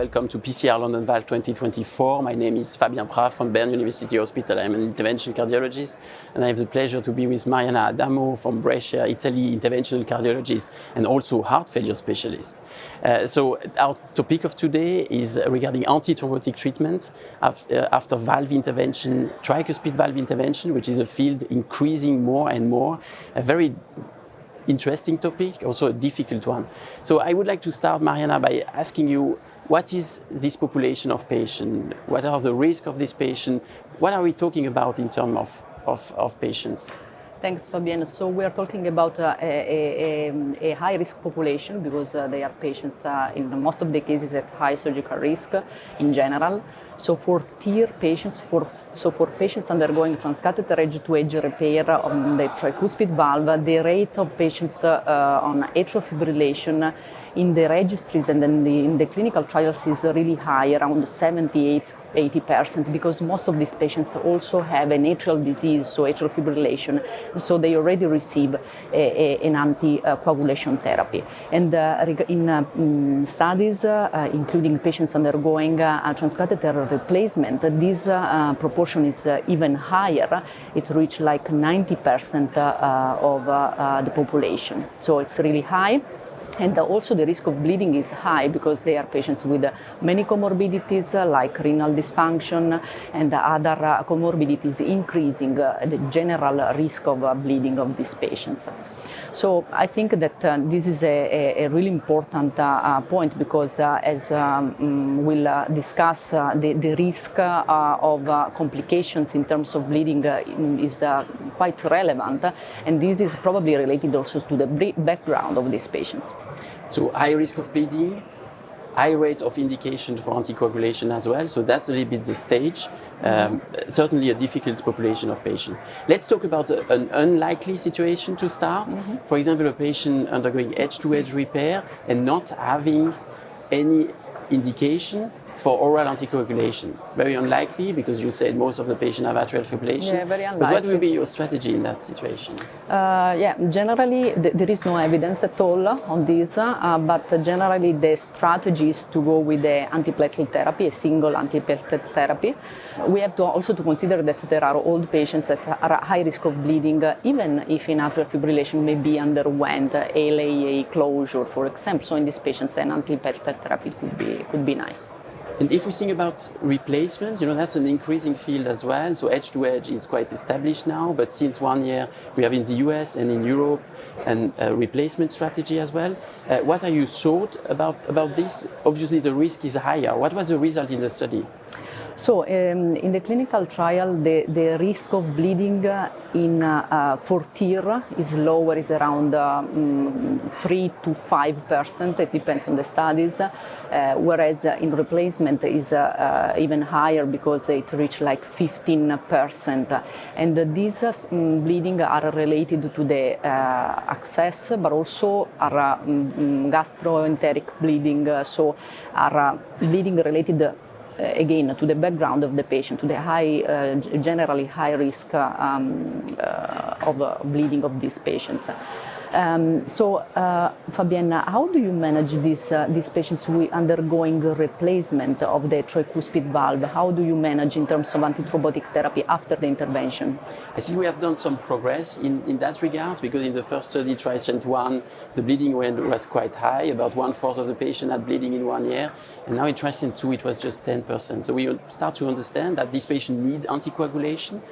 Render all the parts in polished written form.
welcome to PCR London Valves 2024. My name is Fabien Praz from Bern University Hospital. I'm an interventional cardiologist, and I have the pleasure to be with Marianna Adamo from Brescia, Italy, interventional cardiologist, and also heart failure specialist. So our topic of today is regarding antithrombotic treatment after valve intervention, tricuspid valve intervention, which is a field increasing more and more, a very interesting topic, also a difficult one. So I would like to start, Marianna, by asking you, what is this population of patients? What are the risks of this patient? What are we talking about in terms of patients? Thanks, Fabien. So we are talking about a high-risk population because they are patients in most of the cases at high surgical risk in general. So for TEER patients, for patients undergoing transcatheter edge-to-edge repair of the tricuspid valve, the rate of patients on atrial fibrillation in the registries and in the clinical trials is really high, around 78-80%, because most of these patients also have an atrial disease, so atrial fibrillation, so they already receive an anticoagulation therapy. And in studies, including patients undergoing transcatheter replacement, this proportion is even higher. It reached like 90% of the population. So it's really high. And also the risk of bleeding is high because they are patients with many comorbidities like renal dysfunction and other comorbidities, increasing the general risk of bleeding of these patients. So I think that this is a really important point because as we'll discuss, the risk of complications in terms of bleeding is quite relevant, and this is probably related also to the background of these patients. So high risk of bleeding, high rate of indication for anticoagulation as well. So that's a little bit the stage. Certainly a difficult population of patients. Let's talk about an unlikely situation to start. For example, a patient undergoing edge-to-edge repair and not having any indication for oral anticoagulation. Very unlikely because you said most of the patients have atrial fibrillation. Yeah, very unlikely. But what will be your strategy in that situation? Generally there is no evidence at all on this, but generally the strategy is to go with the antiplatelet therapy, a single antiplatelet therapy. We have to also consider that there are old patients that are at high risk of bleeding, even if in atrial fibrillation maybe underwent LAA closure, for example. So in these patients, an antiplatelet therapy could be nice. And if we think about replacement, that's an increasing field as well. So edge-to-edge is quite established now, but since 1 year we have in the US and in Europe a replacement strategy as well. What are your thoughts about this? Obviously the risk is higher. What was the result in the study? So in the clinical trial, the risk of bleeding for TEER is lower, is around 3 to 5%. It depends on the studies, whereas in replacement is even higher because it reached like 15%. And these bleeding are related to the access, but also are gastroenteric bleeding, so are bleeding related again to the background of the patient, to the generally high risk of bleeding of these patients. Fabien, how do you manage these patients who are undergoing replacement of the tricuspid valve? How do you manage in terms of antithrombotic therapy after the intervention? I think we have done some progress in that regard because in the first study, TRISCENT 1, the bleeding was quite high. About 1/4 of the patient had bleeding in 1 year. And now in TRISCENT 2, it was just 10%. So we start to understand that these patients need anticoagulation.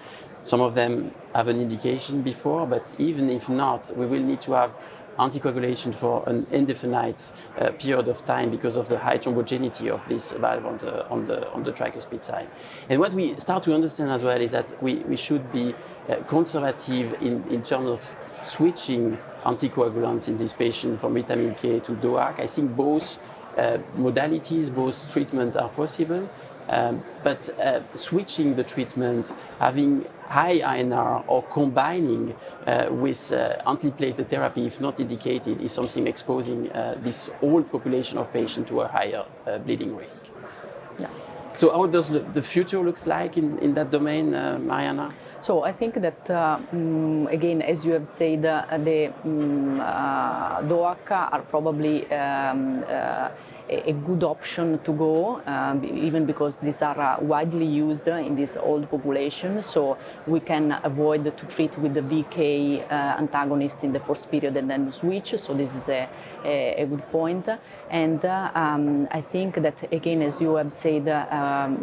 Some of them have an indication before, but even if not, we will need to have anticoagulation for an indefinite period of time because of the high thrombogenicity of this valve on the tricuspid side. And what we start to understand as well is that we should be conservative in terms of switching anticoagulants in this patient from vitamin K to DOAC. I think both modalities, both treatments are possible. But switching the treatment, having high INR or combining with antiplatelet therapy, if not indicated, is something exposing this old population of patients to a higher bleeding risk. Yeah. So how does the future looks like in that domain, Marianna? So I think that, again, as you have said, the DOAC are probably a good option to go, even because these are widely used in this old population. So we can avoid to treat with the VK antagonist in the first period and then switch. So this is a good point. And I think that, again, as you have said,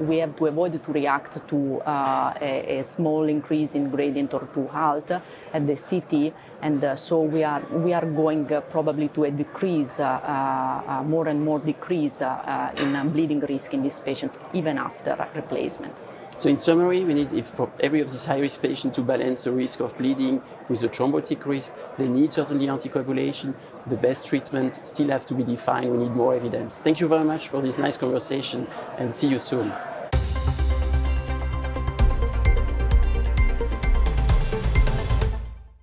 we have to avoid to react to a small increase in gradient or to halt at the CT, and so we are going probably to a decrease, more and more decrease in bleeding risk in these patients even after replacement. So in summary, we need, if for every of these high-risk patients, to balance the risk of bleeding with the thrombotic risk. They need certainly anticoagulation. The best treatment still have to be defined. We need more evidence. Thank you very much for this nice conversation, and see you soon.